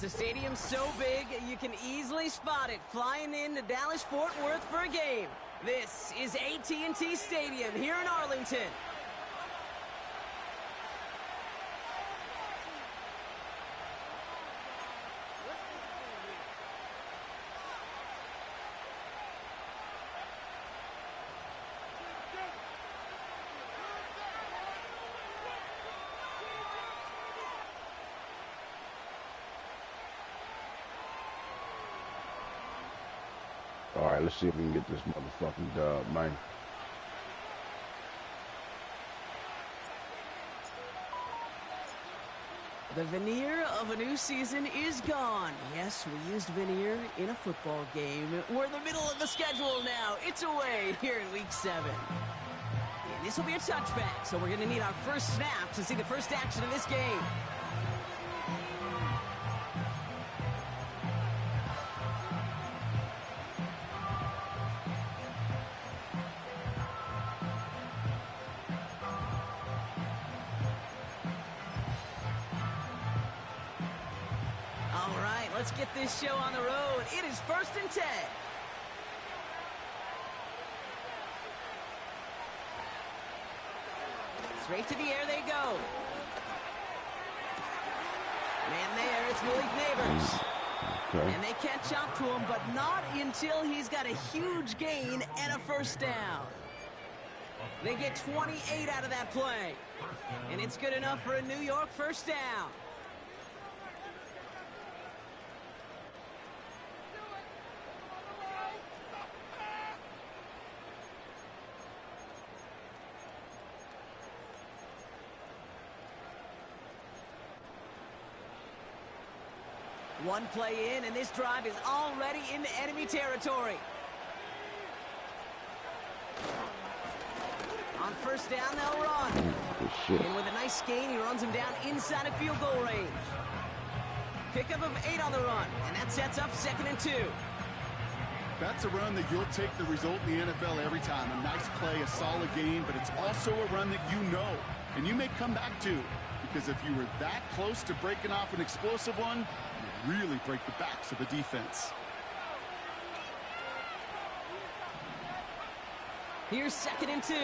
It's a stadium so big you can easily spot it flying into Dallas-Fort Worth for a game. This is AT&T Stadium here in Arlington. All right, let's see if we can get this motherfucking dub, man. The veneer of a new season is gone. Yes, we used veneer in a football game. We're in the middle of the schedule now. It's away here in Week 7. And this will be a touchback, so we're going to need our first snap to see the first action of this game. Let's get this show on the road. It is 1st and 10. Straight to the air they go. Man there, it's Malik Neighbors. Okay. And they catch up to him, but not until he's got a huge gain and a first down. They get 28 out of that play. And it's good enough for a New York first down. One play in, and this drive is already into enemy territory. On first down, they'll run. And with a nice gain, he runs him down inside of field goal range. Pickup of 8 on the run, and that sets up 2nd and 2. That's a run that you'll take the result in the NFL every time. A nice play, a solid gain, but it's also a run that you know, and you may come back to. Because if you were that close to breaking off an explosive one, you really break the backs of the defense. Here's 2nd and 2.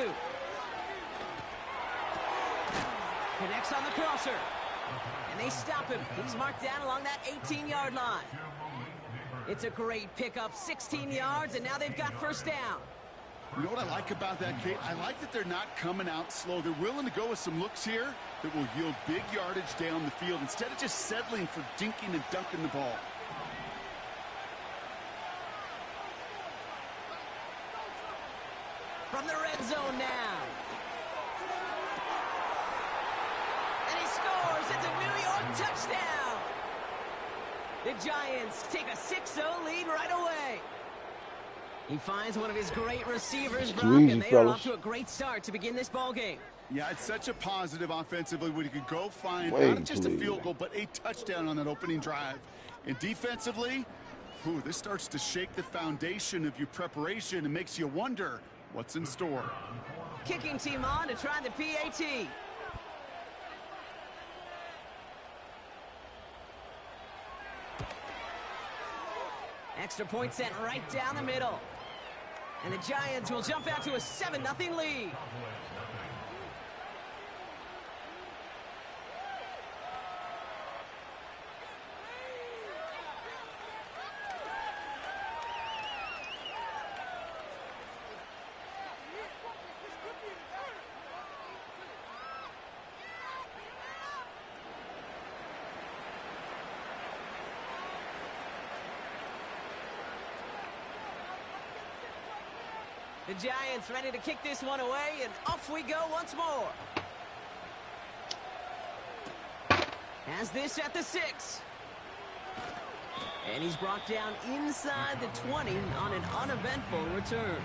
Connects on the crosser. And they stop him. He's marked down along that 18-yard line. It's a great pickup, 16 yards, and now they've got first down. You know what I like about that, Kate? I like that they're not coming out slow. They're willing to go with some looks here that will yield big yardage down the field instead of just settling for dinking and dunking the ball. From the red zone now. And he scores. It's a New York touchdown. The Giants take a 6-0 lead right away. He finds one of his great receivers, Brock, and they are off to a great start to begin this ball game. Yeah, it's such a positive offensively when you could go find not just a field goal, but a touchdown on that opening drive. And defensively, this starts to shake the foundation of your preparation and makes you wonder what's in store. Kicking team on to try the PAT. Extra point sent right down the middle. And the Giants will jump out to a 7-0 lead. The Giants ready to kick this one away, and off we go once more. Has this at the 6. And he's brought down inside the 20 on an uneventful return.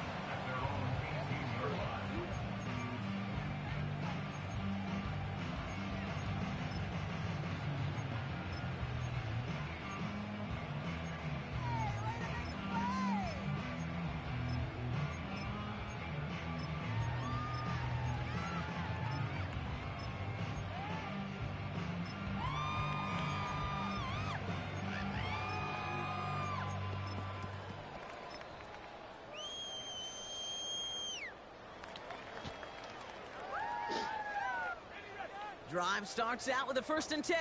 Drive starts out with a 1st and 10.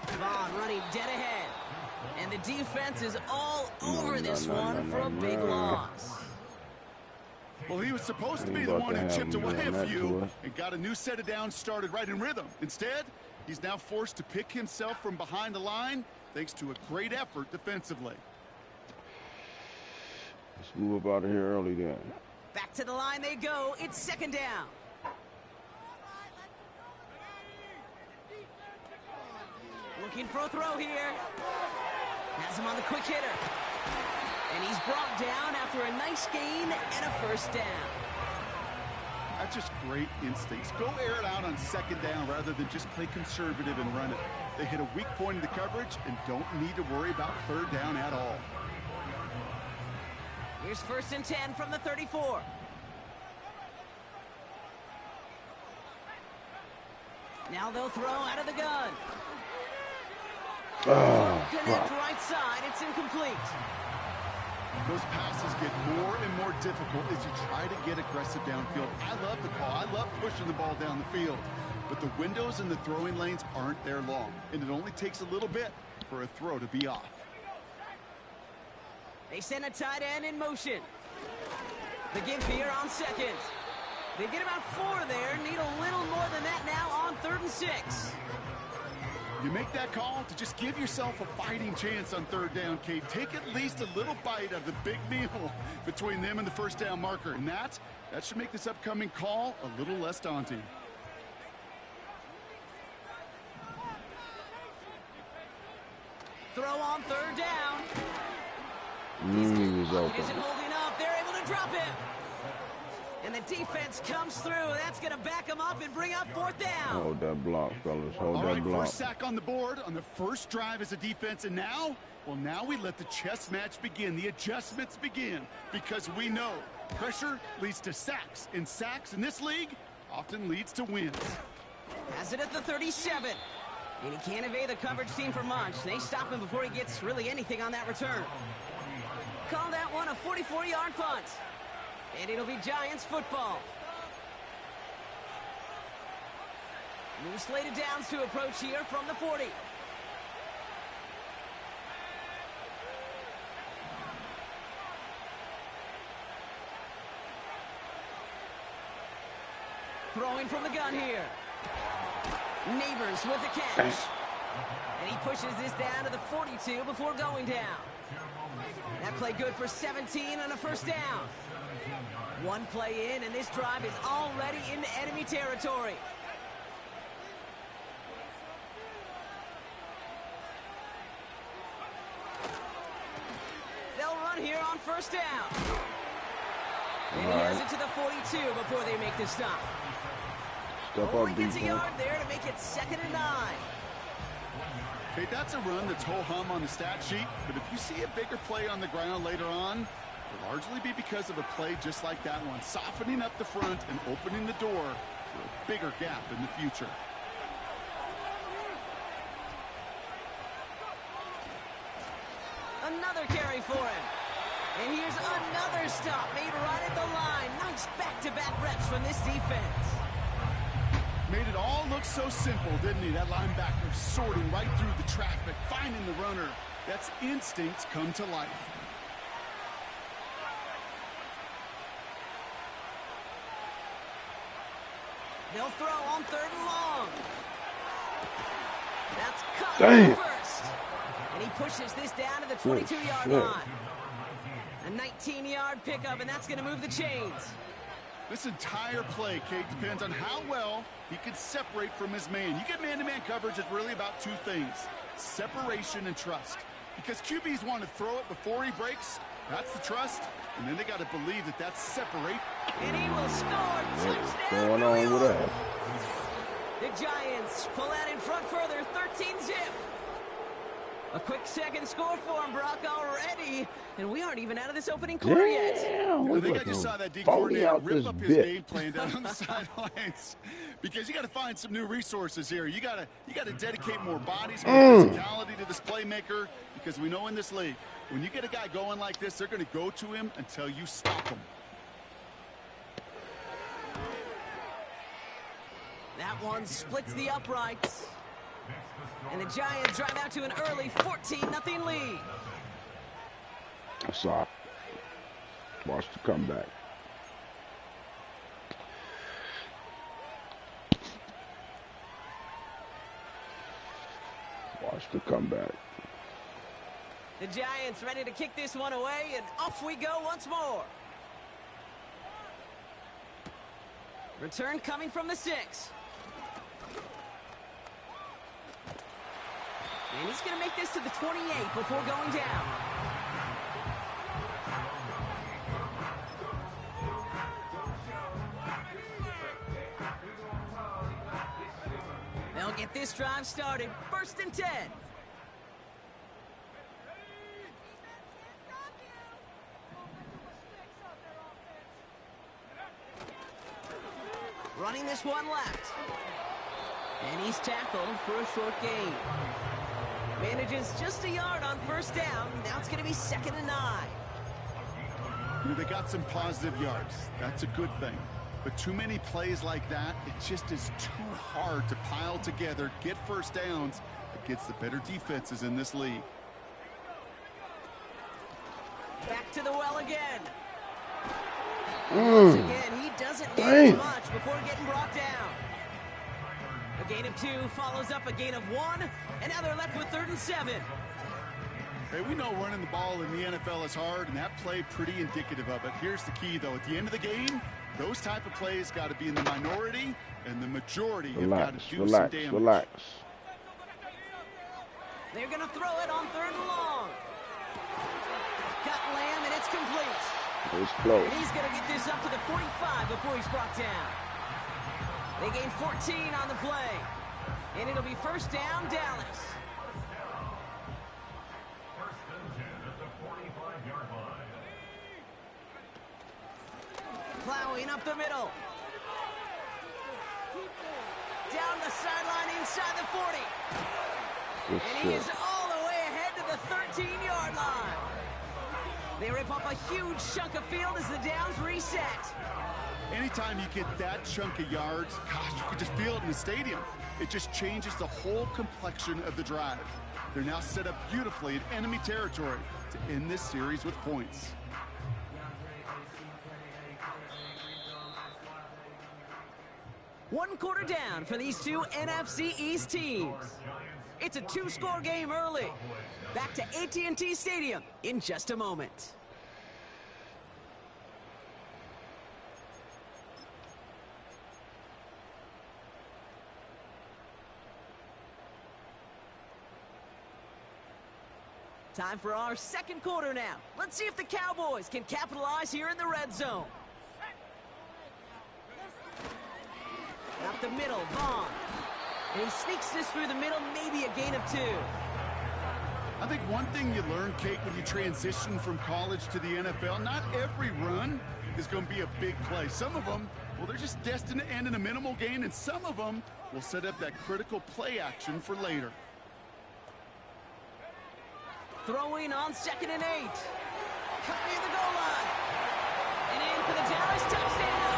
Vaughn running dead ahead. And the defense is all over this one for a big loss. Well, he was supposed to be the one who chipped away a few and got a new set of downs started right in rhythm. Instead, he's now forced to pick himself from behind the line thanks to a great effort defensively. Let's move up out of here early then. Back to the line they go. It's 2nd down. Looking for a throw here. Has him on the quick hitter. And he's brought down after a nice gain and a 1st down. That's just great instincts. Go air it out on 2nd down rather than just play conservative and run it. They hit a weak point in the coverage and don't need to worry about 3rd down at all. Here's 1st and 10 from the 34. Now they'll throw out of the gun. Connect right side. It's incomplete. Those passes get more and more difficult as you try to get aggressive downfield. I love the call. I love pushing the ball down the field. But the windows in the throwing lanes aren't there long. And it only takes a little bit for a throw to be off. They send a tight end in motion. The give here on 2nd. They get about 4 there. Need a little more than that now on 3rd and 6. You make that call to just give yourself a fighting chance on 3rd down, Kate. Take at least a little bite of the big meal between them and the 1st down marker. And that should make this upcoming call a little less daunting. Throw on 3rd down. He was open. He isn't holding up. They're able to drop him. And the defense comes through. That's going to back him up and bring up 4th down. Hold that block, fellas. Hold that block. First sack on the board on the first drive as a defense. And now, well, now we let the chess match begin. The adjustments begin because we know pressure leads to sacks. And sacks in this league often leads to wins. Has it at the 37. And he can't evade the coverage team for much. They stop him before he gets really anything on that return. Call that one a 44-yard punt. And it'll be Giants football. New slated downs to approach here from the 40. Throwing from the gun here. Neighbors with the catch. And he pushes this down to the 42 before going down. That play good for 17 on a 1st down. One play in, and this drive is already into enemy territory. They'll run here on 1st down. And he has it to the 42 before they make the stop. Only gets a yard there to make it 2nd and 9. Okay, that's a run that's ho-hum on the stat sheet, but if you see a bigger play on the ground later on, it'll largely be because of a play just like that one, softening up the front and opening the door for a bigger gap in the future. Another carry for him. And here's another stop made right at the line. Nice back-to-back reps from this defense. Made it all look so simple, didn't he? That linebacker sorting right through the traffic, finding the runner. That's instincts come to life. They'll throw on 3rd and long. That's cut first. And he pushes this down to the 22-yard line. A 19-yard pickup, and that's going to move the chains. This entire play, Kate, depends on how well he can separate from his man. You get man-to-man coverage, it's really about 2 things, separation and trust. Because QBs want to throw it before he breaks. That's the trust. And then they got to believe that that's separate. And he will score. Touchdown. Going on with that? The Giants pull out in front further, 13-zip. A quick second score for him, Brock, already. And we aren't even out of this opening quarter yet. I think I just saw that D coordinator rip up his game plan down on the sidelines. Because you got to find some new resources here. You got to dedicate more bodies, more physicality to this playmaker. Because we know in this league, when you get a guy going like this, they're going to go to him until you stop him. That one splits the uprights. And the Giants drive out to an early 14-0 lead. I saw it. Watch the comeback. Watch the comeback. The Giants ready to kick this one away, and off we go once more. Return coming from the 6. And he's going to make this to the 28 before going down. They'll get this drive started. 1st and 10. Running this one left. And he's tackled for a short gain. Manages just a yard on 1st down. Now it's going to be 2nd and 9. They got some positive yards. That's a good thing. But too many plays like that, it just is too hard to pile together, get 1st downs against the better defenses in this league. Back to the well again. Once again, he doesn't need much before getting brought down. A gain of 2 follows up a gain of 1, and now they're left with 3rd and 7. Hey, we know running the ball in the NFL is hard, and that play pretty indicative of it. Here's the key, though. At the end of the game, those type of plays got to be in the minority, and the majority have got to do some damage. Relax. They're going to throw it on 3rd and long. Got Lamb, and it's complete. It's close. And he's going to get this up to the 45 before he's brought down. They gain 14 on the play. And it'll be 1st down, Dallas. Plowing up the middle. Down the sideline inside the 40. And he is all the way ahead to the 13-yard line. They rip off a huge chunk of field as the downs reset. Anytime you get that chunk of yards, gosh, you can just feel it in the stadium. It just changes the whole complexion of the drive. They're now set up beautifully in enemy territory to end this series with points. One quarter down for these two NFC East teams. It's a 2-score game early. Back to AT&T Stadium in just a moment. Time for our 2nd quarter now. Let's see if the Cowboys can capitalize here in the red zone. Up the middle, Vaughn. And he sneaks this through the middle, maybe a gain of 2. I think one thing you learn, Kate, when you transition from college to the NFL, not every run is going to be a big play. Some of them, well, they're just destined to end in a minimal gain, and some of them will set up that critical play action for later. Throwing on 2nd and 8. Cut near the goal line. And in for the Dallas touchdown.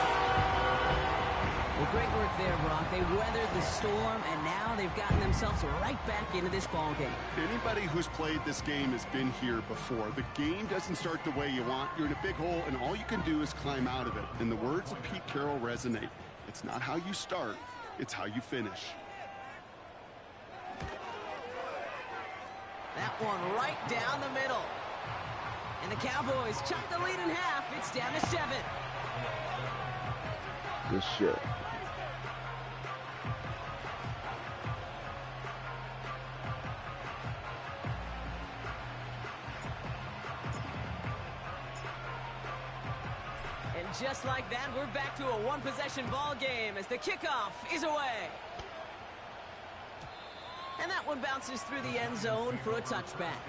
Well, great work there, Brock. They weathered the storm, and now they've gotten themselves right back into this ball game. Anybody who's played this game has been here before. The game doesn't start the way you want. You're in a big hole, and all you can do is climb out of it. And the words of Pete Carroll resonate. It's not how you start, it's how you finish. That one right down the middle. And the Cowboys chop the lead in half. It's down to 7. Good shit. And just like that, we're back to a one-possession ball game as the kickoff is away. And that one bounces through the end zone for a touchback.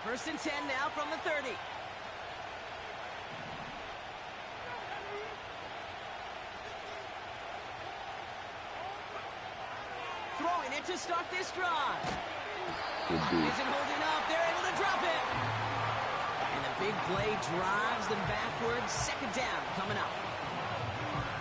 First and 10 now from the 30. Throwing it to start this drive. Good Clock D. isn't holding up. They're able to drop it. And the big play drives them backwards. Second down coming up.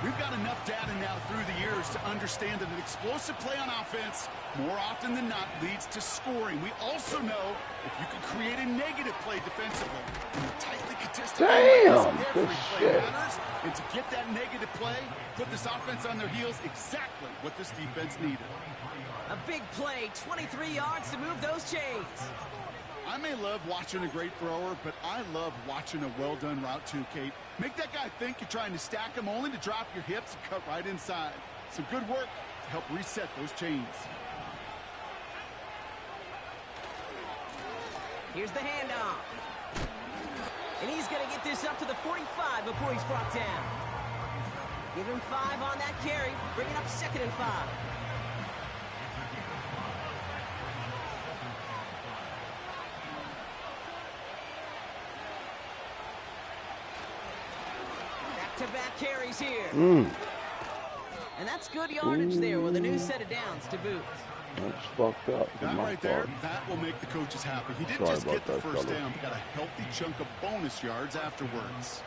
We've got enough data now through the years to understand that an explosive play on offense more often than not leads to scoring. We also know if you can create a negative play defensively in a tightly contested Damn, every good play shit. matters. And to get that negative play, put this offense on their heels, exactly what this defense needed. A big play, 23 yards to move those chains. I may love watching a great thrower, but I love watching a well-done route too, Kate. Make that guy think you're trying to stack him only to drop your hips and cut right inside. Some good work to help reset those chains. Here's the handoff. And he's going to get this up to the 45 before he's brought down. Give him 5 on that carry. Bring it up 2nd and 5. Back-to-back carries here. And that's good yardage there with a new set of downs to boot. That's fucked up. That right there, that will make the coaches happy. He didn't just get the first down, but got a healthy chunk of bonus yards afterwards.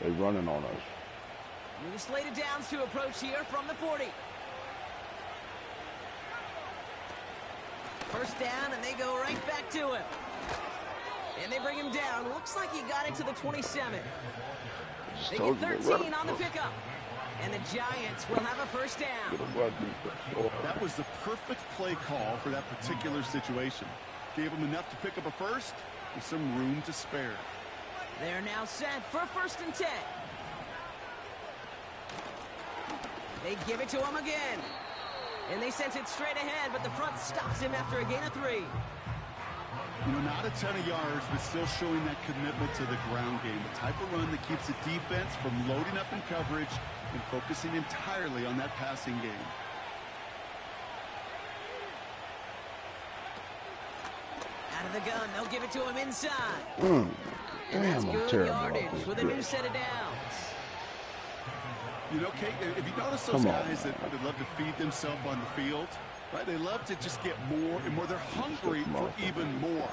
They're running on us. New slate of downs to approach here from the 40. First down, and they go right back to him. And they bring him down. Looks like he got it to the 27. They get 13 on the pickup. And the Giants will have a first down. That was the perfect play call for that particular situation. Gave him enough to pick up a first with some room to spare. They're now set for 1st and 10. They give it to him again. And they sent it straight ahead, but the front stops him after a gain of 3. You know, not a ton of yards, but still showing that commitment to the ground game. The type of run that keeps the defense from loading up in coverage and focusing entirely on that passing game. Out of the gun, they'll give it to him inside. Damn, And that's I'm good terrible yardage with a new set of downs. You know, Kate, if you notice those guys that love to feed themselves on the field, right? They love to just get more and more. They're hungry for even more.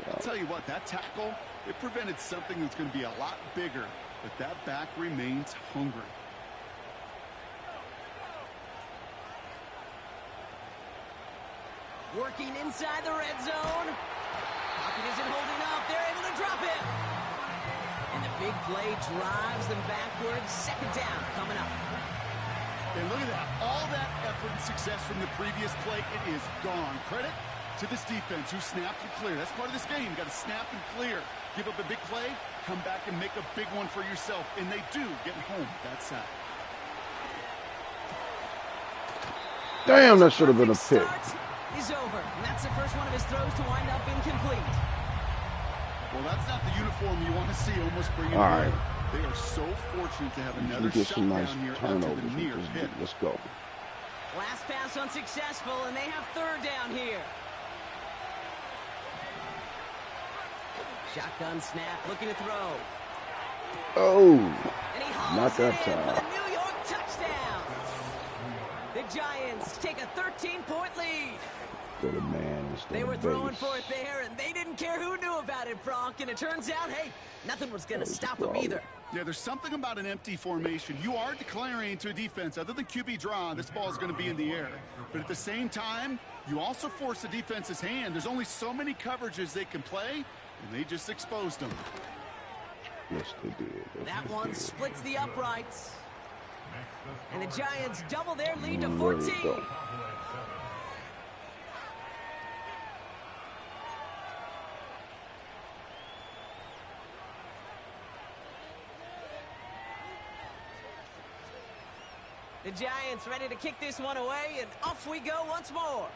I'll tell you what, that tackle, it prevented something that's going to be a lot bigger, but that back remains hungry. Working inside the red zone. Pocket isn't holding up. They're able to drop it. And the big play drives them backwards. 2nd down coming up. And look at that. All that effort and success from the previous play, it is gone. Credit to this defense who snapped and cleared. That's part of this game. You got to snap and clear. Give up a big play, come back and make a big one for yourself. And they do get home that sack. Damn, that should have been a pick. Is over. And that's the first one of his throws to wind up incomplete. Well, that's not the uniform you want to see almost bringing All it in. right. They are so fortunate to have another Get shot some nice down here after turnovers. the near hit. Let's go. Last pass unsuccessful, and they have 3rd down here. Shotgun snap, looking to throw. Oh, And he hauls not that it in for time. the New York touchdown. The Giants take a 13-point lead. For the man, They were throwing for it there, and they didn't care who knew about it, Bronk. And it turns out, hey, nothing was going to stop them either. Yeah, there's something about an empty formation. You are declaring to a defense, other than QB draw, this ball is going to be in the air. But at the same time, you also force the defense's hand. There's only so many coverages they can play, and they just exposed them. Yes, they did. Yes, That they one did. splits the uprights. And the Giants double their lead to There 14. we go. The Giants ready to kick this one away, and off we go once more.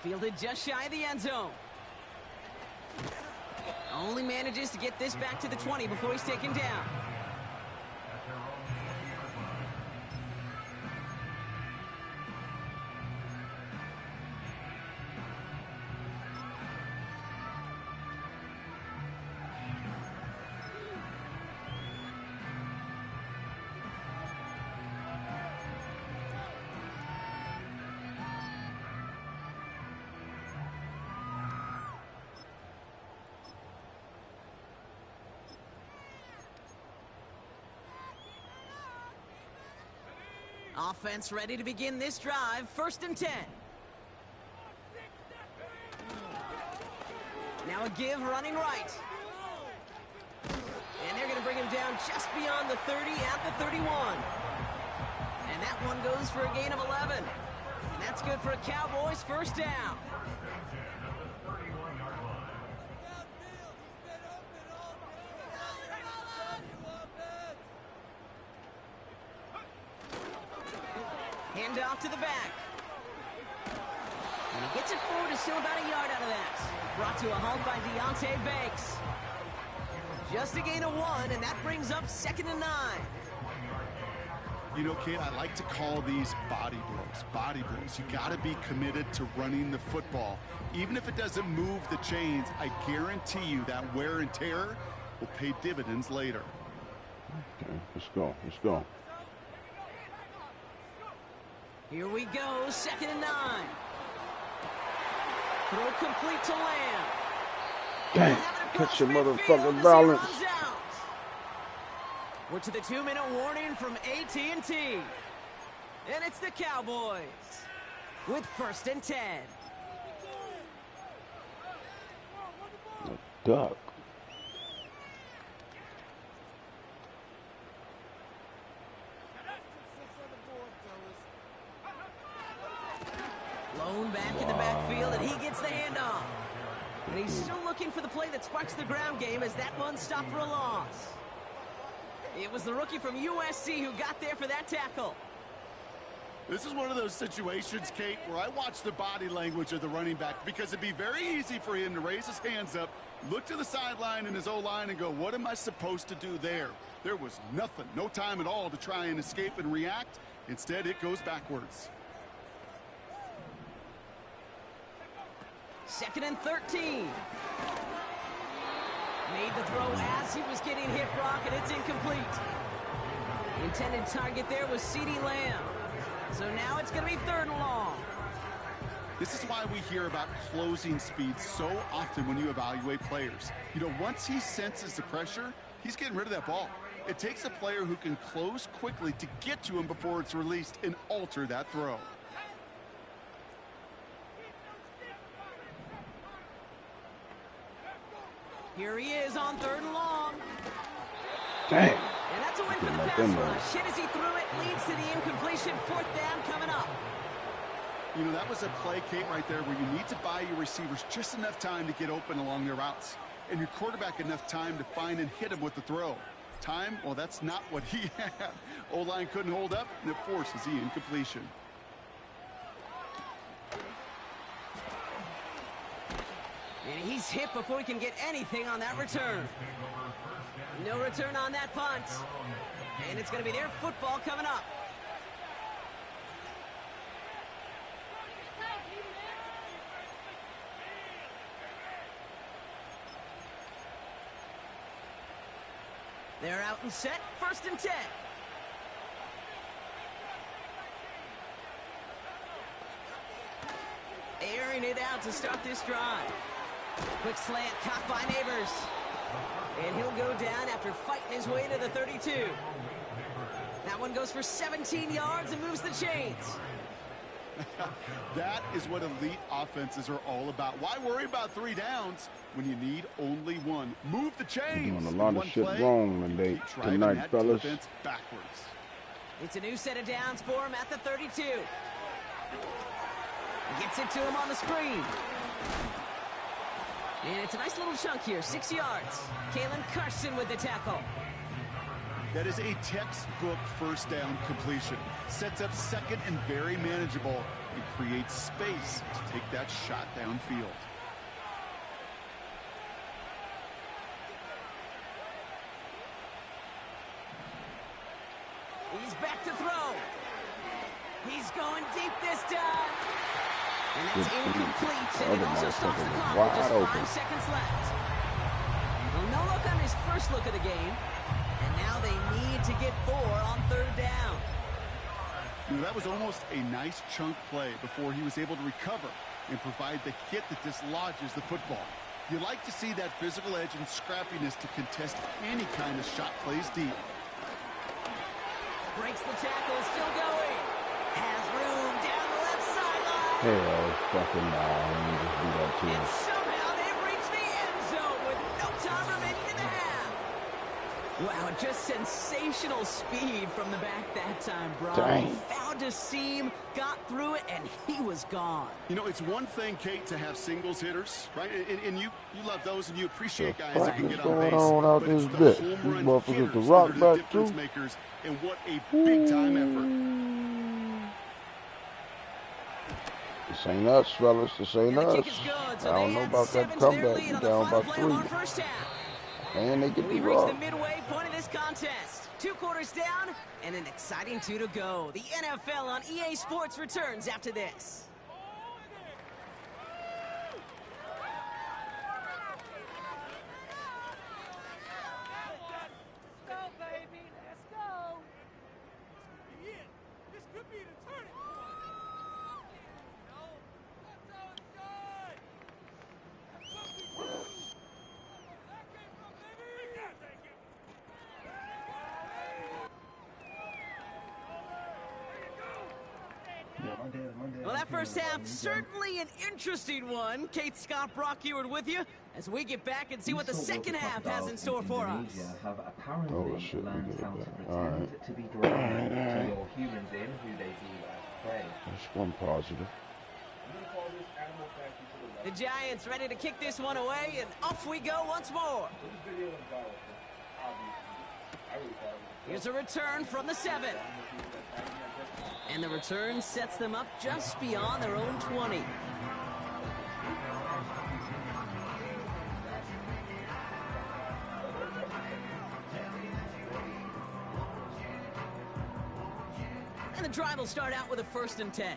Fielded just shy of the end zone. Only manages to get this back to the 20 before he's taken down. Offense ready to begin this drive. 1st and 10. Now a give running right. And they're going to bring him down just beyond the 30 at the 31. And that one goes for a gain of 11. And that's good for a Cowboys 1st down. Hand off to the back. And he gets it forward to still about a yard out of that. Brought to a halt by Deontay Banks. Just a gain of 1, and that brings up 2nd and 9. You know, kid, I like to call these body blows. Body blows. You got to be committed to running the football. Even if it doesn't move the chains, I guarantee you that wear and tear will pay dividends later. Okay, let's go. Let's go. Here we go, 2nd and 9. Throw complete to Lamb. Dang, catch your motherfucking balance. We're to the 2-minute warning from AT&T. And it's the Cowboys with 1st and 10. A duck. Lone back in the backfield, and he gets the handoff. And he's still looking for the play that sparks the ground game as that one stopped for a loss. It was the rookie from USC who got there for that tackle. This is one of those situations, Kate, where I watch the body language of the running back because it'd be very easy for him to raise his hands up, look to the sideline in his O-line and go, what am I supposed to do there? There was nothing, no time at all to try and escape and react. Instead, it goes backwards. 2nd and 13. Made the throw as he was getting hit, Brock, and it's incomplete. The intended target there was CeeDee Lamb. So now it's going to be 3rd and long. This is why we hear about closing speed so often when you evaluate players. You know, once he senses the pressure, he's getting rid of that ball. It takes a player who can close quickly to get to him before it's released and alter that throw. Here he is on 3rd and long. Dang. And that's a win for the pass rush. Hit as he threw it, leads to the incompletion. 4th down coming up. You know, that was a play, Kate, right there where you need to buy your receivers just enough time to get open along their routes. And your quarterback enough time to find and hit him with the throw. Time, well, that's not what he had. O-line couldn't hold up, and it forces the incompletion. And he's hit before he can get anything on that return. No return on that punt. And it's going to be their football coming up. They're out and set. 1st and 10. Airing it out to start this drive. Quick slant caught by Neighbors. And he'll go down after fighting his way to the 32. That one goes for 17 yards and moves the chains. That is what elite offenses are all about. Why worry about 3 downs when you need only 1? Move the chains. Doing a lot of shit wrong tonight, fellas. Backwards. It's a new set of downs for him at the 32. Gets it to him on the screen. And it's a nice little chunk here, 6 yards. Kalen Carson with the tackle. That is a textbook 1st down completion. Sets up 2nd and very manageable. It creates space to take that shot downfield. He's back to throw. He's going deep this time. And that's incomplete, and it also stops the clock with just 5 seconds left. Well, no look on his first look of the game, and now they need to get 4 on 3rd down. You know, that was almost a nice chunk play before he was able to recover and provide the hit that dislodges the football. You like to see that physical edge and scrappiness to contest any kind of shot plays deep. Breaks the tackle, still going. Has room down the left sideline. Hell fucking no. Let me just do that too. And somehow they've reached the end zone with no time remaining in the half. Wow, just sensational speed from the back that time, bro. Dang. He found a seam, got through it, and he was gone. You know, it's one thing, Kate, to have singles hitters, right? And you love those, and you appreciate guys that can get on base. Going out but this it's bit. the These home run motherfuckers hitters the that rock are the back difference too. makers, and what a big-time effort. This ain't us, fellas. This ain't And the us. kick is good, so I don't they know add about 7 that to their comeback. lead You on the down final by play of our 3. first half. And they get We the reached the rock. midway point of this contest. 2 quarters down, and an exciting 2 to go. The NFL on EA Sports returns after this. Let's go, baby. Let's go. Yeah, this could be the turning point. No, that's how it's done. That's what we do. That came from, baby. Thank you. Well, that first half, certainly an interesting one. Kate, Scott, Brock Eward with you as we get back and see what the second half has in store for us. Have apparently Oh, shit, we learned get it how to back. pretend All right. to be drawn to your humans in who they do prey. That's one positive. The Giants ready to kick this one away, and off we go once more. Here's a return from the 7. And the return sets them up just beyond their own 20. And the drive will start out with a 1st and 10.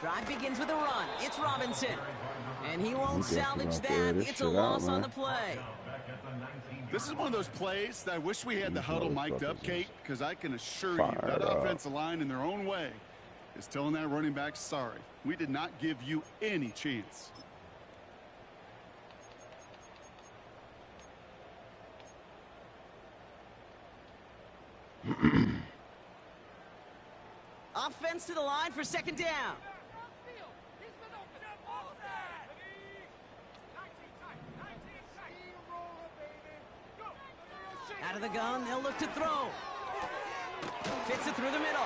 Drive begins with a run. It's Robinson. And he won't salvage that. It's a loss on the play. This is one of those plays that I wish we had the huddle mic'd up, Kate, because I can assure you that offensive line in their own way is telling that running back, sorry, we did not give you any chance. Offense to the line for 2nd down. Out of the gun, they'll look to throw. Fits it through the middle.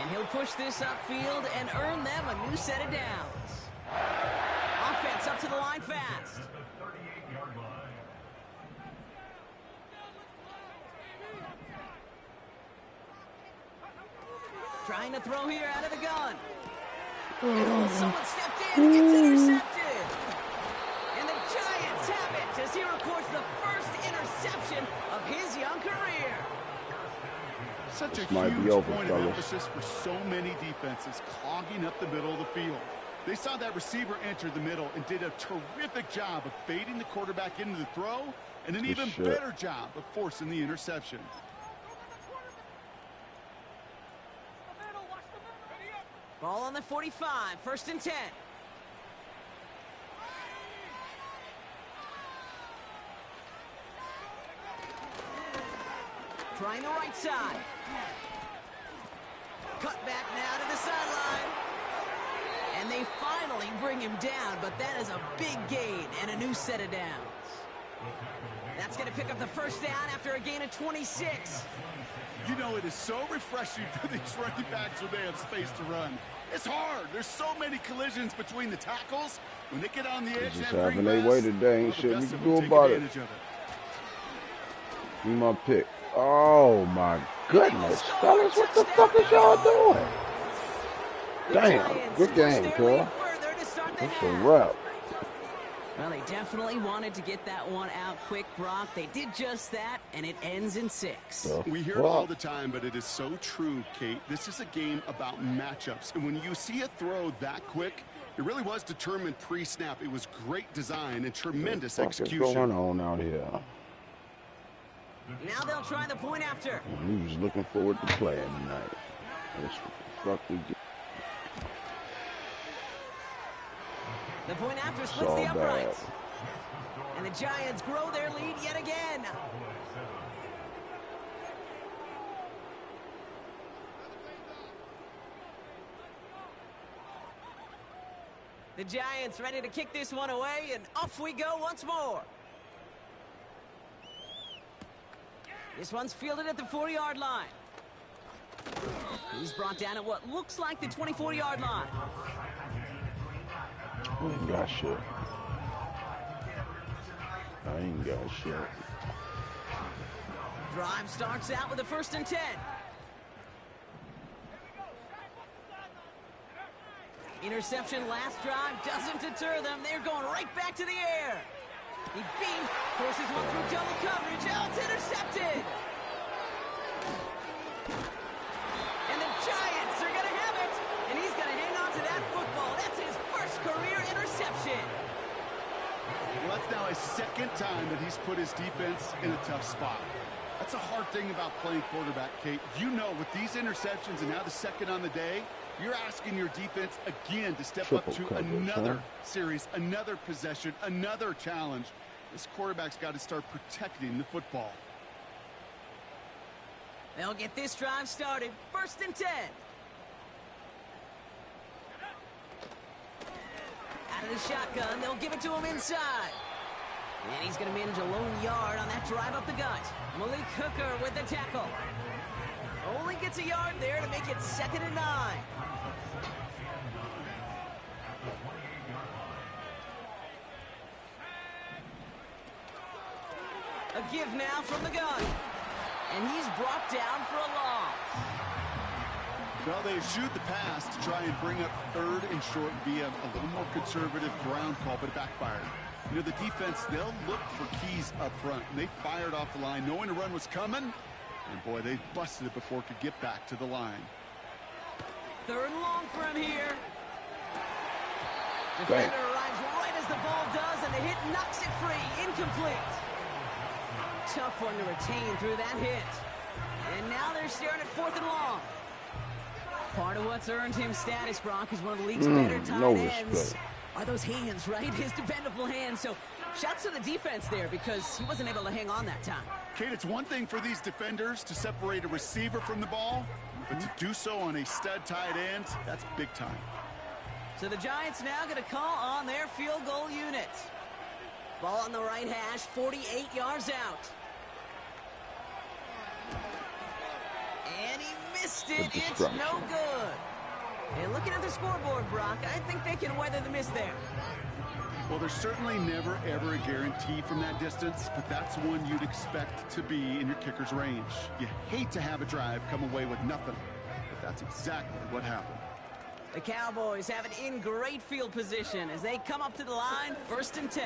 And he'll push this upfield and earn them a new set of downs. Offense up to the line fast. Trying to throw here out of the gun. And someone stepped in. It's intercepted. And the Giants have it as he records the first interception of his young career. Such a might be huge over, point of fellas. emphasis for so many defenses clogging up the middle of the field. They saw that receiver enter the middle and did a terrific job of baiting the quarterback into the throw, and an even better job of forcing the interception. Ball on the 45, 1st and 10. Trying the right side. Cut back now to the sideline. And they finally bring him down, but that is a big gain and a new set of downs. That's going to pick up the 1st down after a gain of 26. You know, it is so refreshing for these running backs when they have space to run. It's hard. There's so many collisions between the tackles. When they get on the edge, Just and having their way today. Ain't shit we can do about it. Give me my pick. Oh my goodness, fellas, what the fuck is y'all doing? Damn, good game, cuz. It's a wrap. Well, they definitely wanted to get that one out quick, Brock. They did just that, and it ends in 6. We hear it all the time, but it is so true, Kate. This is a game about matchups. And when you see a throw that quick, it really was determined pre-snap. It was great design and tremendous execution. What's going on out here? Now they'll try the point after. We was looking forward to playing tonight. This fuck we get? The point after It's splits all the bad. uprights. And the Giants grow their lead yet again. The Giants ready to kick this one away, and off we go once more. This one's fielded at the 40-yard line. He's brought down at what looks like the 24-yard line. I ain't got shit. I ain't got shit. Drive starts out with a 1st and 10. Interception last drive doesn't deter them. They're going right back to the air. He beams, forces one through double coverage. Oh, it's intercepted. And the Giants are going to have it. And he's going to hang on to that football. That's his first career interception. Well, that's now his 2nd time that he's put his defense in a tough spot. That's a hard thing about playing quarterback, Kate. You know, with these interceptions and now the 2nd on the day, you're asking your defense again to step up to another series, another possession, another challenge. This quarterback's got to start protecting the football. They'll get this drive started. 1st and 10. Out of the shotgun, they'll give it to him inside. And he's going to manage a lone yard on that drive up the gut. Malik Hooker with the tackle. Only gets a yard there to make it 2nd and 9. A give now from the gun. And he's brought down for a loss. Well, they shoot the pass to try and bring up 3rd and short via a little more conservative ground call, but it backfired. You know, the defense, they'll look for keys up front. And they fired off the line knowing a run was coming. And, boy, they busted it before it could get back to the line. 3rd and long for him here. Defender arrives right as the ball does, and the hit knocks it free. Incomplete. Tough one to retain through that hit. And now they're staring at 4th and long. Part of what's earned him status, Brock, is one of the league's better tight ends. Are those hands, right? His dependable hands. So shouts to the defense there because he wasn't able to hang on that time. Kate, it's one thing for these defenders to separate a receiver from the ball, but to do so on a stud tight end, that's big time. So the Giants now going to call on their field goal unit. Ball on the right hash, 48 yards out. And he missed it. It's no good. And looking at the scoreboard, Brock, I think they can weather the miss there. Well, there's certainly never, ever a guarantee from that distance, but that's one you'd expect to be in your kicker's range. You hate to have a drive come away with nothing, but that's exactly what happened. The Cowboys have it in great field position as they come up to the line, 1st and 10.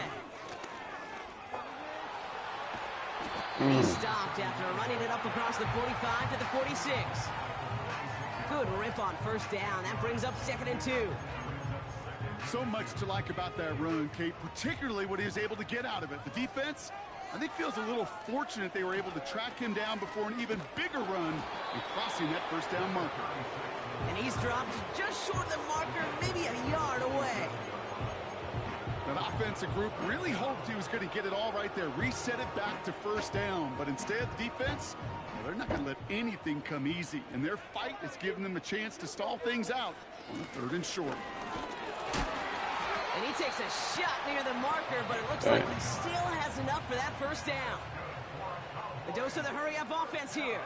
He stopped after running it up across the 45 to the 46. Good rip on 1st down. That brings up 2nd and 2. So much to like about that run, Kate, particularly what he was able to get out of it. The defense, I think, feels a little fortunate they were able to track him down before an even bigger run and crossing that 1st down marker. And he's dropped just short of the marker, maybe a yard away. That offensive group really hoped he was going to get it all right there, reset it back to 1st down. But instead, the defense, well, they're not going to let anything come easy. And their fight is giving them a chance to stall things out on the 3rd and short. And he takes a shot near the marker, but it looks like he still has enough for that 1st down. The dose of the hurry-up offense here.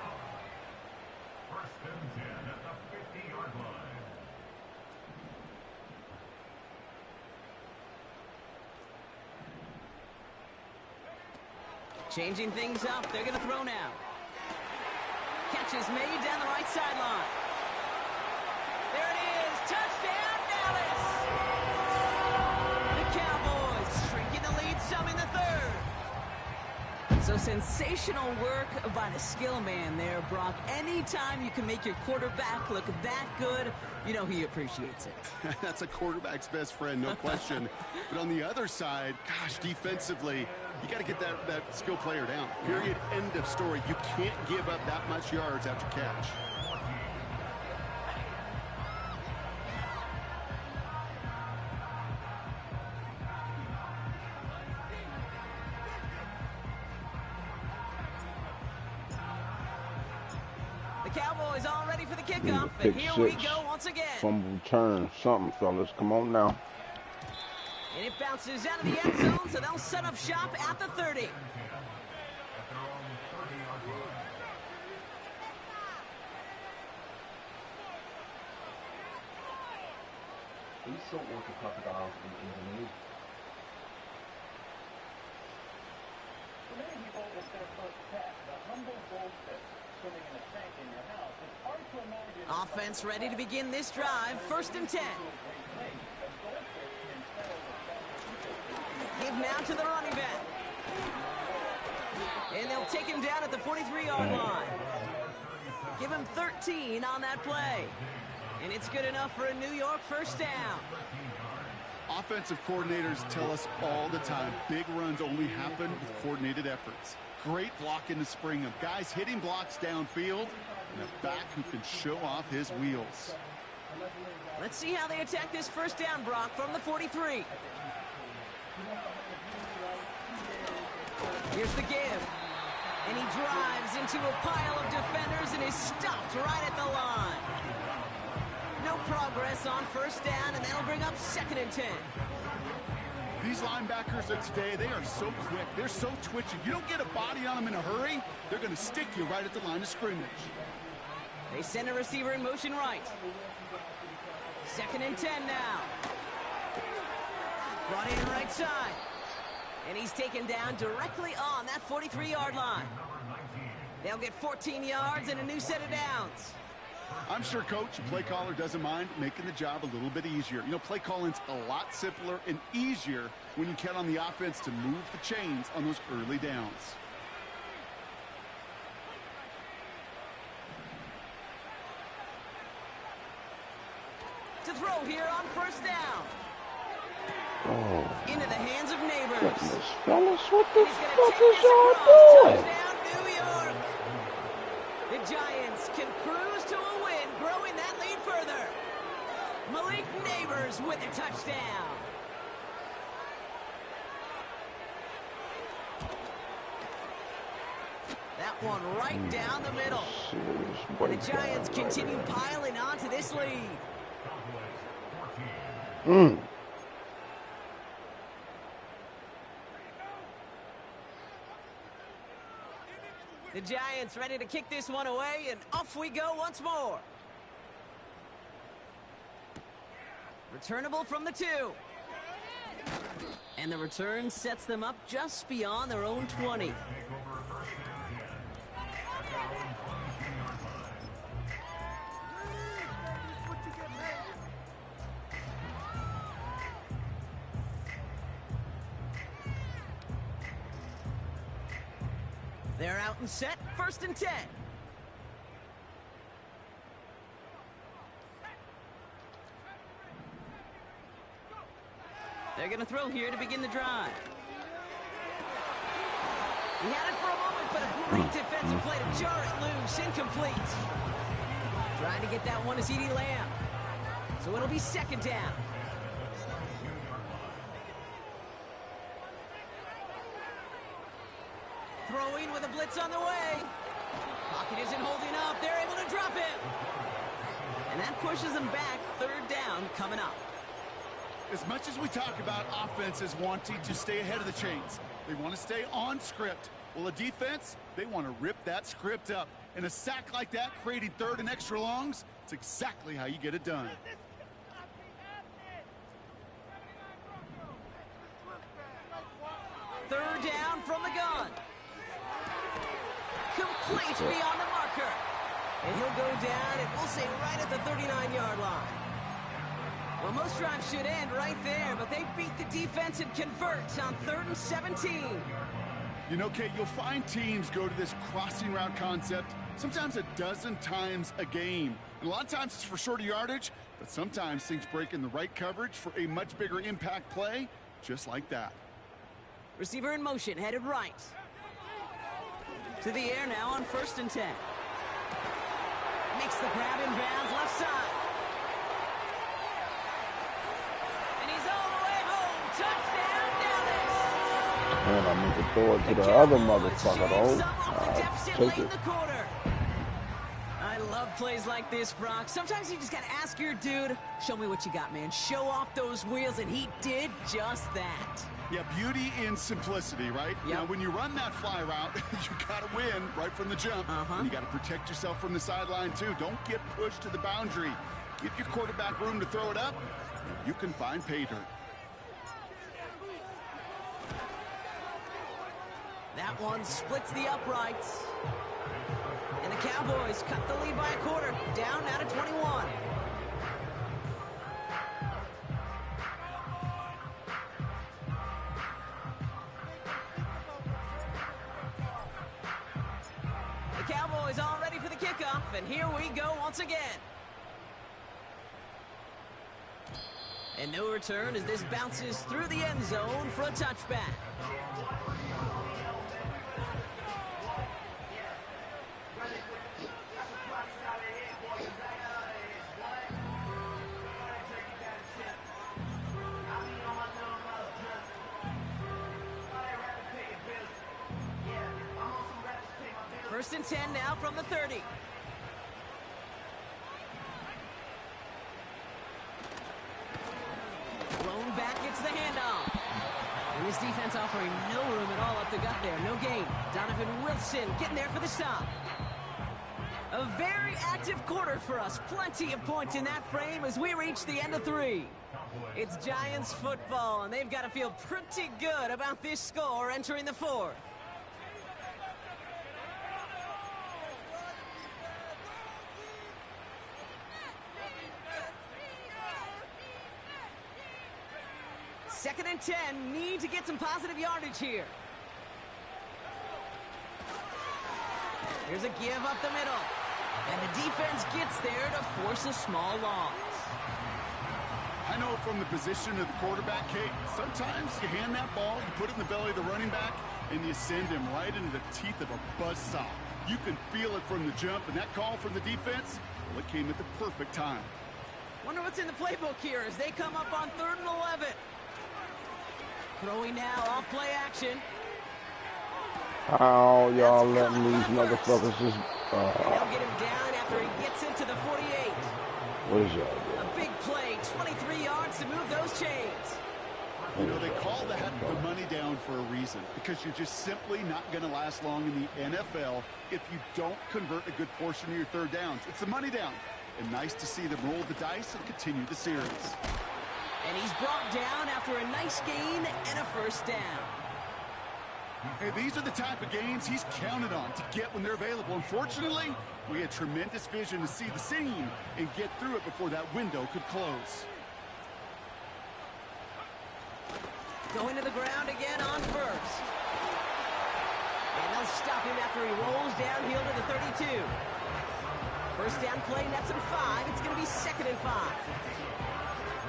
Changing things up. They're going to throw now. Catch is made down the right sideline. There it is. Touchdown, Dallas. The Cowboys shrinking the lead some in the 3rd. So sensational work by the skill man there, Brock. Anytime you can make your quarterback look that good, you know he appreciates it. That's a quarterback's best friend, no question. But on the other side, gosh, defensively, you got to get that skill player down. Period. End of story. You can't give up that much yards after catch. The Cowboys all ready for the Need a kickoff, pick and here we six, go once again. fumble return, something, fellas. Come on now. And it bounces out of the end zone, so they'll set up shop at the 30. These saltwater crocodiles in Indonesia. For many people, it's their first pet, the humble goldfish swimming in a tank in your house. It's hard to imagine. Offense ready to begin this drive. 1st and 10. Give now to the running back. And they'll take him down at the 43-yard line. Give him 13 on that play. And it's good enough for a New York first down. Offensive coordinators tell us all the time, big runs only happen with coordinated efforts. Great block in the spring of guys hitting blocks downfield and a back who can show off his wheels. Let's see how they attack this first down, Brock, from the 43. Here's the give. And he drives into a pile of defenders and is stopped right at the line. No progress on first down, and that'll bring up 2nd and 10. These linebackers of today, they are so quick. They're so twitchy. You don't get a body on them in a hurry, they're going to stick you right at the line of scrimmage. They send a receiver in motion right. 2nd and 10 now. Brought in right side. And he's taken down directly on that 43-yard line. They'll get 14 yards and a new set of downs. I'm sure Coach, play caller, doesn't mind making the job a little bit easier. You know, play calling's a lot simpler and easier when you count on the offense to move the chains on those early downs. To throw here on first down. Oh, Into the hands of Neighbors. goodness, fellas, what the He's going to fuck take is this y'all across. doing? Touchdown, New York. The Giants can cruise to a win, growing that lead further. Malik Neighbors with a touchdown. That one right down the middle. And the Giants continue piling on to this lead. The Giants ready to kick this one away, and off we go once more. Returnable from the 2. And the return sets them up just beyond their own 20. They're out and set, 1st and 10. They're going to throw here to begin the drive. He had it for a moment, but a great defensive play to jar it loose, incomplete. Trying to get that one to CeeDee Lamb. So it'll be 2nd down. Throwing with a blitz on the way. Pocket isn't holding up. They're able to drop it. And that pushes them back. 3rd down coming up. As much as we talk about offenses wanting to stay ahead of the chains, they want to stay on script. Well, a defense, they want to rip that script up. And a sack like that, creating 3rd and extra longs, it's exactly how you get it done. 3rd down from the gun. Complete beyond the marker. And he'll go down, and we'll say right at the 39-yard line. Well, most drives should end right there, but they beat the defense and convert on 3rd and 17. You know, Kate, you'll find teams go to this crossing route concept sometimes a dozen times a game. And a lot of times it's for shorter yardage, but sometimes things break in the right coverage for a much bigger impact play, just like that. Receiver in motion, headed right. To the air now on 1st and 10. Makes the grab in bounds, left side. And he's all the way home. Touchdown, Dallas. Man, I need to throw it to the other motherfucker, though. Take it. I I love plays like this, Brock. Sometimes you just got to ask your dude, show me what you got, man. Show off those wheels, and he did just that. Yeah, beauty in simplicity, right? Yep. Now, when you run that fly route, you got to win right from the jump. And you got to protect yourself from the sideline, too. Don't get pushed to the boundary. Give your quarterback room to throw it up, and you can find pay dirt. That one splits the uprights. And the Cowboys cut the lead by a quarter, down now to 21. The Cowboys all ready for the kickoff, and here we go once again. And no return as this bounces through the end zone for a touchback. First and 10 now from the 30. Thrown back, gets the handoff. And this defense offering no room at all up the gut there. No gain. Donovan Wilson getting there for the stop. A very active quarter for us. Plenty of points in that frame as we reach the end of 3. It's Giants football, and they've got to feel pretty good about this score entering the 4th. Second and 10, need to get some positive yardage here. Here's a give up the middle. And the defense gets there to force a small loss. I know from the position of the quarterback, Kate, sometimes you hand that ball, you put it in the belly of the running back, and you send him right into the teeth of a buzzsaw. You can feel it from the jump, and that call from the defense, well, it came at the perfect time. Wonder what's in the playbook here as they come up on 3rd and 11. Throwing now off play action. How y'all letting these motherfuckers just... And they'll get him down after he gets into the 48. What is y'all doing? A big play, 23 yards to move those chains. You know, they call that the money down for a reason, because you're just simply not going to last long in the NFL if you don't convert a good portion of your 3rd downs. It's the money down. And nice to see them roll the dice and continue the series. And he's brought down after a nice gain and a first down. Hey, these are the type of gains he's counted on to get when they're available. Unfortunately, we had tremendous vision to see the seam and get through it before that window could close. Going to the ground again on 1st. And they'll stop him after he rolls downhill to the 32. First down play, nets him 5. It's going to be 2nd and 5.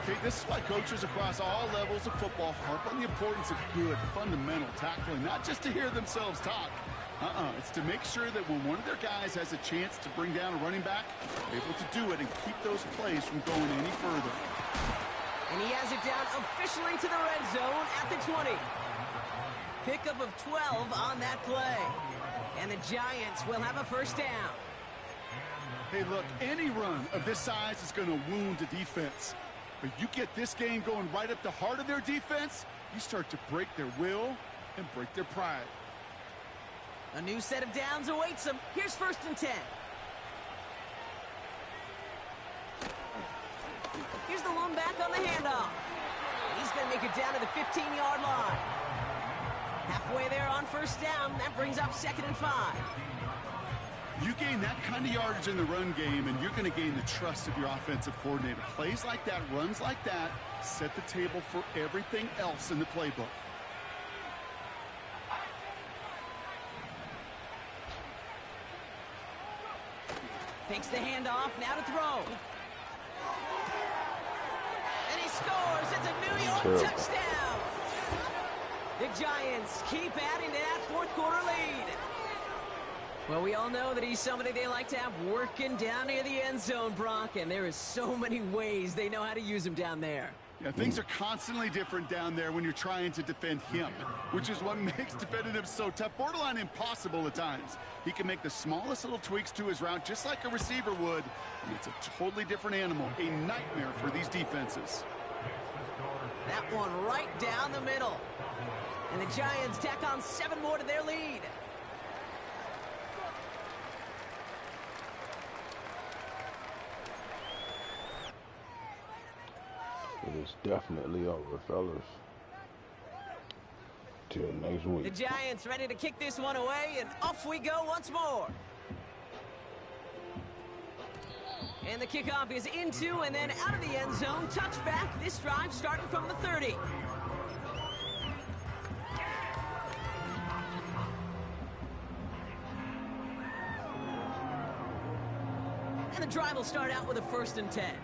Okay, this is why coaches across all levels of football harp on the importance of good, fundamental tackling, not just to hear themselves talk. It's to make sure that when one of their guys has a chance to bring down a running back, they're able to do it and keep those plays from going any further. And he has it down officially to the red zone at the 20. Pickup of 12 on that play. And the Giants will have a first down. Hey, look, any run of this size is going to wound the defense. But you get this game going right up the heart of their defense, you start to break their will and break their pride. A new set of downs awaits them. Here's 1st and 10. Here's the lone back on the handoff. And he's going to make it down to the 15-yard line. Halfway there on first down. That brings up 2nd and 5. You gain that kind of yardage in the run game, and you're going to gain the trust of your offensive coordinator. Plays like that, runs like that, set the table for everything else in the playbook. Takes the handoff, now to throw. And he scores. It's a New York touchdown. The Giants keep adding to that 4th quarter lead. Well, we all know that he's somebody they like to have working down near the end zone, Brock, and there is so many ways they know how to use him down there. Yeah, things are constantly different down there when you're trying to defend him, which is what makes defending him so tough, borderline impossible at times. He can make the smallest little tweaks to his route just like a receiver would, and it's a totally different animal, a nightmare for these defenses. That one right down the middle. And the Giants tack on 7 more to their lead. It is definitely over, fellas. Till next week. The Giants ready to kick this one away, and off we go once more. And the kickoff is into and then out of the end zone. Touchback. This drive starting from the 30. And the drive will start out with a 1st and 10.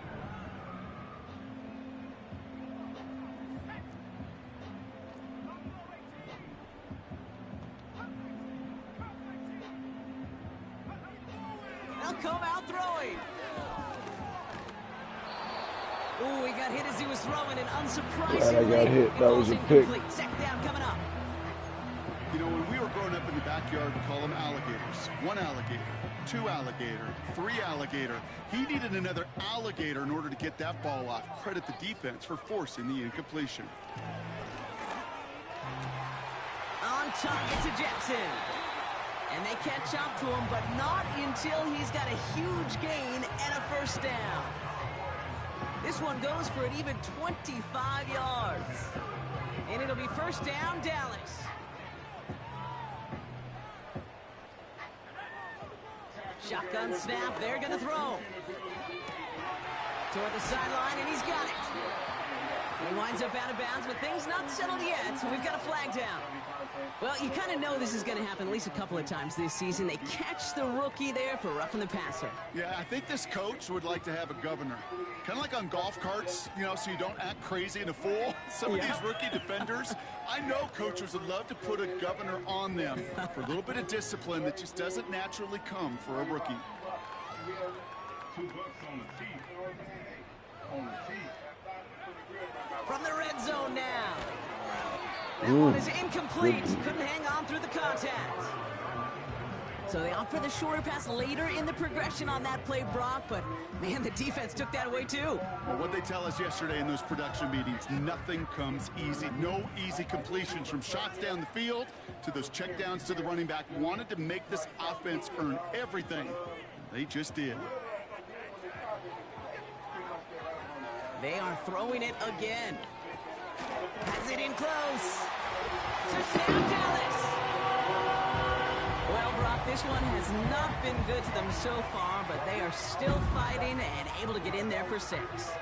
They'll come out throwing. Ooh, he got hit as he was throwing, and unsurprisingly, Glad I got hit. That was a pick. 2nd down coming up. You know, when we were growing up in the backyard, we call them alligators. 1 alligator, 2 alligator, 3 alligator. He needed another alligator in order to get that ball off. Credit the defense for forcing the incompletion. On target to Jackson. And they catch up to him, but not until he's got a huge gain and a 1st down. This one goes for an even 25 yards. And it'll be 1st down, Dallas. Shotgun snap, they're going to throw. Toward the sideline, and he's got it. And he winds up out of bounds, but things not settled yet, so we've got a flag down. Well, you kind of know this is going to happen at least a couple of times this season. They catch the rookie there for roughing the passer. Yeah, I think this coach would like to have a governor. Kind of like on golf carts, you know, so you don't act crazy and a fool. Some of these rookie defenders, I know coaches would love to put a governor on them for a little bit of discipline that just doesn't naturally come for a rookie. From the red zone now. That one is incomplete. Couldn't hang on through the contact. So they opt for the shorter pass later in the progression on that play, Brock, but man, the defense took that away too. Well, what they tell us yesterday in those production meetings, nothing comes easy. No easy completions from shots down the field to those checkdowns to the running back. Wanted to make this offense earn everything. They just did. They are throwing it again. Has it in close. Touchdown, Dallas. Well, Brock, this one has not been good to them so far, but they are still fighting and able to get in there for 6.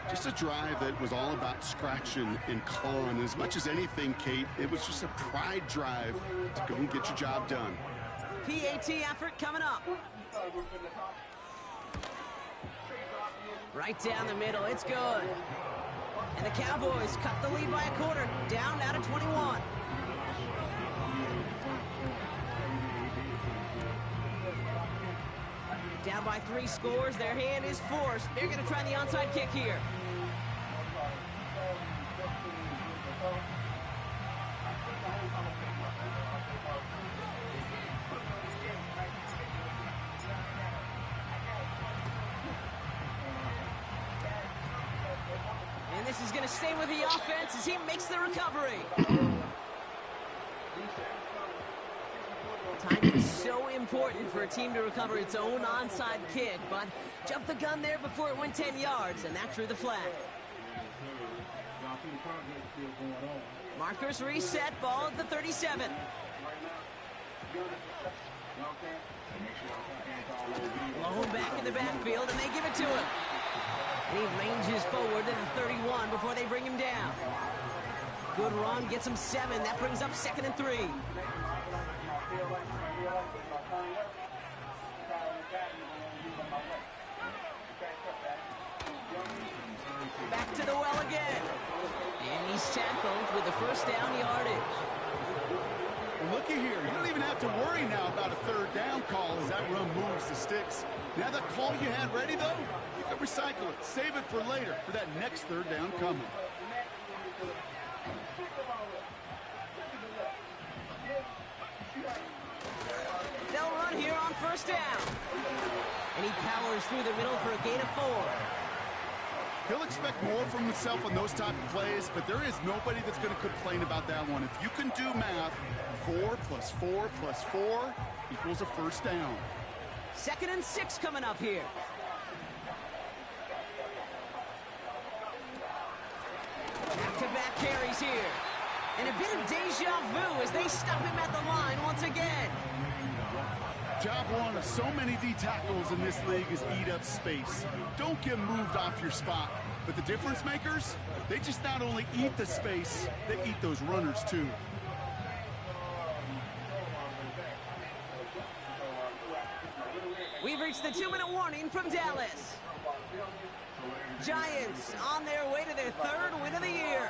Just a drive that was all about scratching and clawing. As much as anything, Kate, it was just a pride drive to go and get your job done. PAT effort coming up. Right down the middle, it's good. And the Cowboys cut the lead by a quarter, down out of 21. Down by 3 scores, their hand is forced. They're going to try the onside kick here. And this is going to stay with the offense as he makes the recovery. Time is so important for a team to recover its own onside kick, but jumped the gun there before it went 10 yards, and that drew the flag. Markers reset, ball at the 37. Blown back in the backfield, and they give it to him. And he ranges forward to the 31 before they bring him down. Good run, gets him 7. That brings up 2nd and 3. Back to the well again. And he's tackled with the 1st down yardage. Well, looky here. You don't even have to worry now about a 3rd down call as that run moves the sticks. Now that call you had ready, though, you can recycle it. Save it for later for that next 3rd down coming. They'll run here on first down. And he powers through the middle for a gain of 4. He'll expect more from himself on those type of plays, but there is nobody that's going to complain about that one. If you can do math, 4 plus 4 plus 4 equals a first down. 2nd and 6 coming up here. Back-to-back carries here. And a bit of deja vu as they stop him at the line once again. Job one of so many D tackles in this league is eat up space. Don't get moved off your spot. But the difference makers, they just not only eat the space, they eat those runners too. We've reached the 2-minute warning from Dallas. Giants on their way to their 3rd win of the year.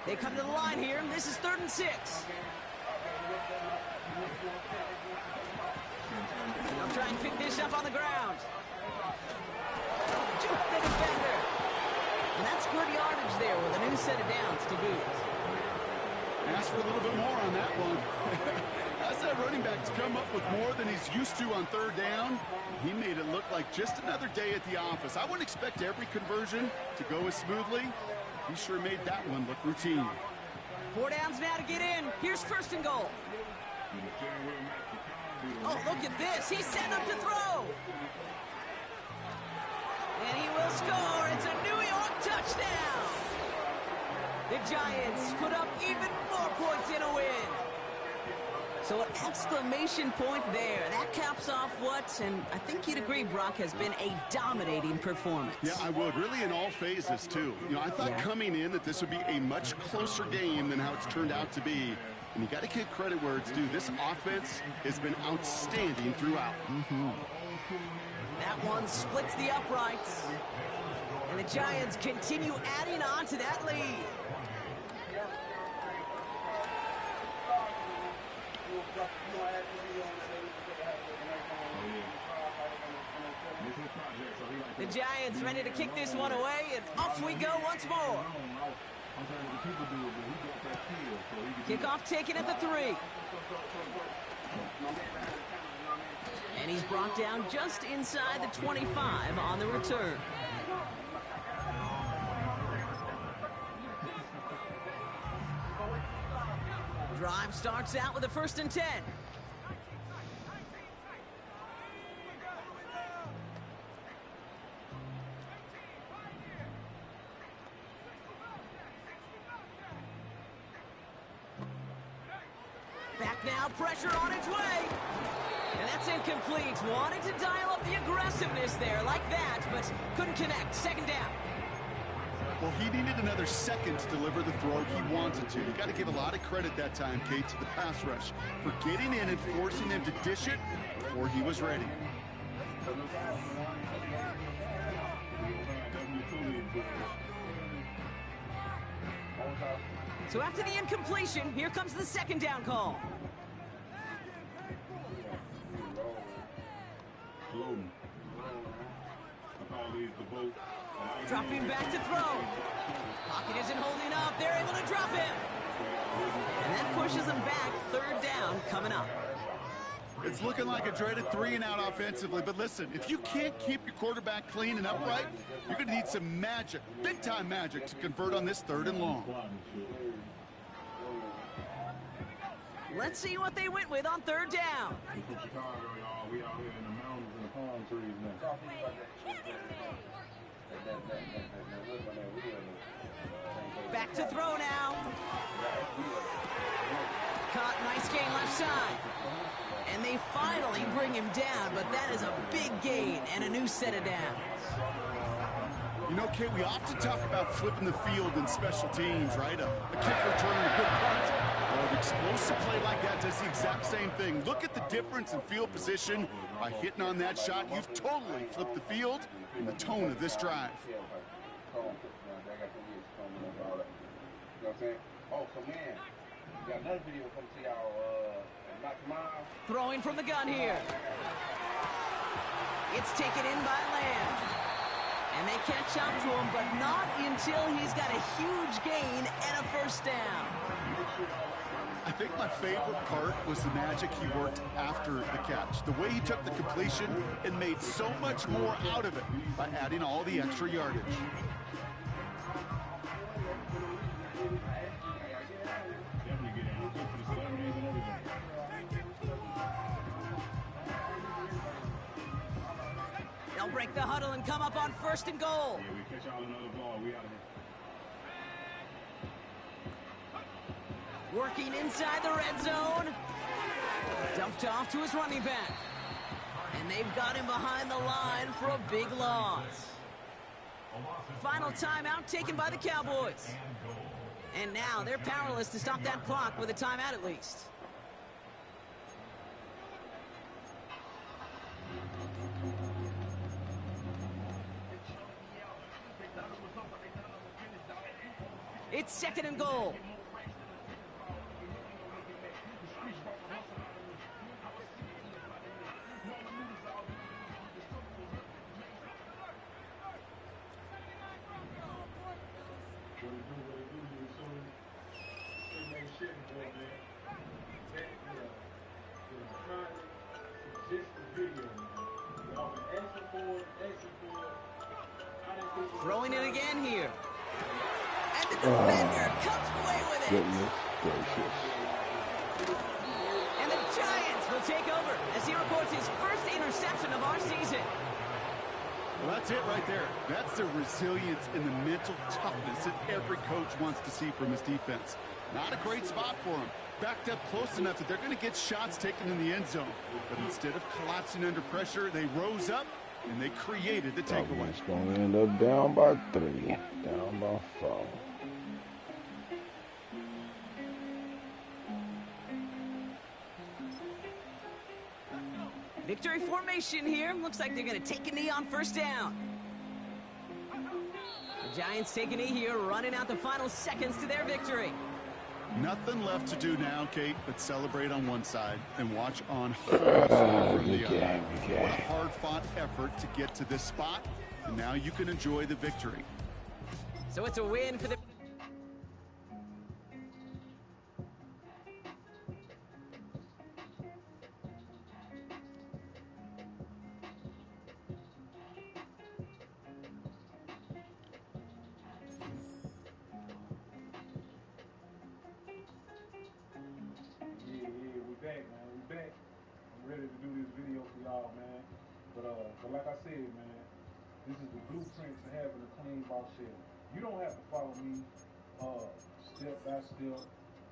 They come to the line here. This is 3rd and 6. They'll try and pick this up on the ground. Juke the defender. And that's good yardage there with a new set of downs to boot. Ask for a little bit more on that one. That's that running back to come up with more than he's used to on 3rd down. He made it look like just another day at the office. I wouldn't expect every conversion to go as smoothly. He sure made that one look routine. 4 downs now to get in. Here's 1st and goal. Oh, look at this. He's set up to throw. And he will score. It's a New York touchdown. The Giants put up even more points in a win. So an exclamation point there. That caps off what, and I think you'd agree, Brock, has been a dominating performance. Yeah, I would. Really in all phases, too. You know, I thought coming in that this would be a much closer game than how it's turned out to be. And you got to give credit where it's due. This offense has been outstanding throughout. That one splits the uprights. And the Giants continue adding on to that lead. The Giants ready to kick this one away, and off we go once more. Kickoff taken at the 3. And he's brought down just inside the 25 on the return. Drive starts out with a 1st and 10. Back now, pressure on its way. And that's incomplete. Wanted to dial up the aggressiveness there like that, but couldn't connect. 2nd down. Well, he needed another second to deliver the throw he wanted to. You got to give a lot of credit that time, Kate, to the pass rush for getting in and forcing him to dish it before he was ready. So after the incompletion, here comes the 2nd down call. Dropping back to throw. Pocket isn't holding up. They're able to drop him. And that pushes them back. 3rd down coming up. It's looking like a dreaded 3-and-out offensively, but listen, if you can't keep your quarterback clean and upright, you're going to need some magic, big-time magic, to convert on this 3rd and long. Let's see what they went with on 3rd down. Back to throw now. Caught, nice gain left side. And they finally bring him down, but that is a big gain and a new set of downs. You know, Kate, we often talk about flipping the field in special teams, right? A kick return, a good punt. Well, an explosive play like that does the exact same thing. Look at the difference in field position. By hitting on that shot, you've totally flipped the field and the tone of this drive. Chrome touchdowns. I got some years coming up all that. You know what I'm saying? Oh, so man, we got another video coming to y'all. Not tomorrow. Throwing from the gun here. It's taken in by Lamb. And they catch up to him, but not until he's got a huge gain and a first down. I think my favorite part was the magic he worked after the catch. The way he took the completion and made so much more out of it by adding all the extra yardage. They'll break the huddle and come up on 1st and goal. Yeah, we catch all another ball. We out of here. Working inside the red zone. Dumped off to his running back. And they've got him behind the line for a big loss. Final timeout taken by the Cowboys. And now they're powerless to stop that clock with a timeout at least. It's 2nd and goal. Throwing it again here. And the defender comes away with it. Goodness gracious. And the Giants will take over as he records his first interception of our season. Well, that's it right there. That's the resilience and the mental toughness that every coach wants to see from his defense. Not a great spot for him. Backed up close enough that they're going to get shots taken in the end zone. But instead of collapsing under pressure, they rose up and they created the takeaway. It's going to end up down by 3, down by 4. Victory formation here. Looks like they're going to take a knee on 1st down. The Giants take a knee here, running out the final seconds to their victory. Nothing left to do now, Kate, but celebrate on one side and watch on from the other. What a hard-fought effort to get to this spot, and now you can enjoy the victory. So it's a win for the... Ready to do this video for y'all, man. But like I said, man, this is the blueprint to having a clean box shed. You don't have to follow me step by step.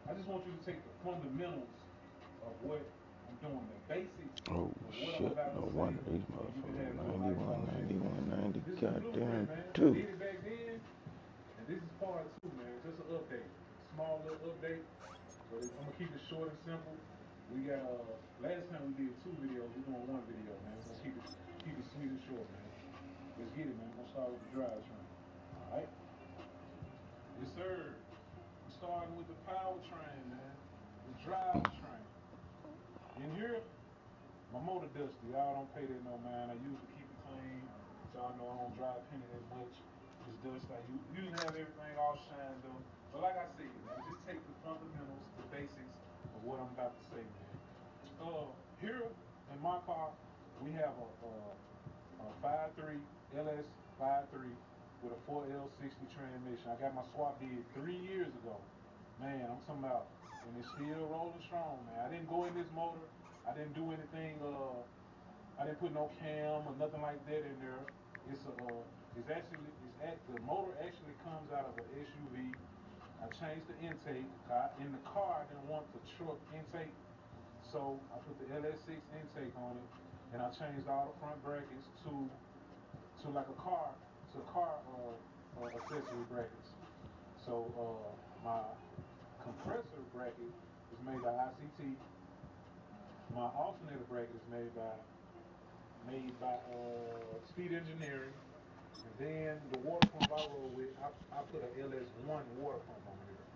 I just want you to take the fundamentals of what I'm doing, the basics. Oh shit, no wonder these motherfuckers 91, 90, goddamn 2. Did it back then, and this is part 2, man. Just an update, small little update. But I'm gonna keep it short and simple. We got last time we did 2 videos, we're doing 1 video, man. We're gonna keep it sweet and short, man. Let's get it, man. We're gonna start with the drive train. Alright? Yes, sir. We're starting with the power train, man. The drive train. In here, my motor dusty. Y'all don't pay that no mind. I usually keep it clean. So y'all know I don't drive Penny that much. It's dust. I usually have everything all shined up. But like I said, man, just take the fundamentals, the basics of what I'm about to say, man. Here in my car, we have a 5.3 LS 5.3 with a 4L60 transmission. I got my swap bid 3 years ago. Man, I'm talking about, and it's still rolling strong, man. I didn't go in this motor. I didn't do anything. I didn't put no cam or nothing like that in there. The motor actually comes out of an SUV. I changed the intake. In the car, I didn't want the truck intake. So I put the LS6 intake on it, and I changed all the front brackets to like a car accessory brackets. So my compressor bracket is made by ICT. My alternator bracket is made by Speed Engineering, And then the water pump I roll with, I put a LS1 water pump on there.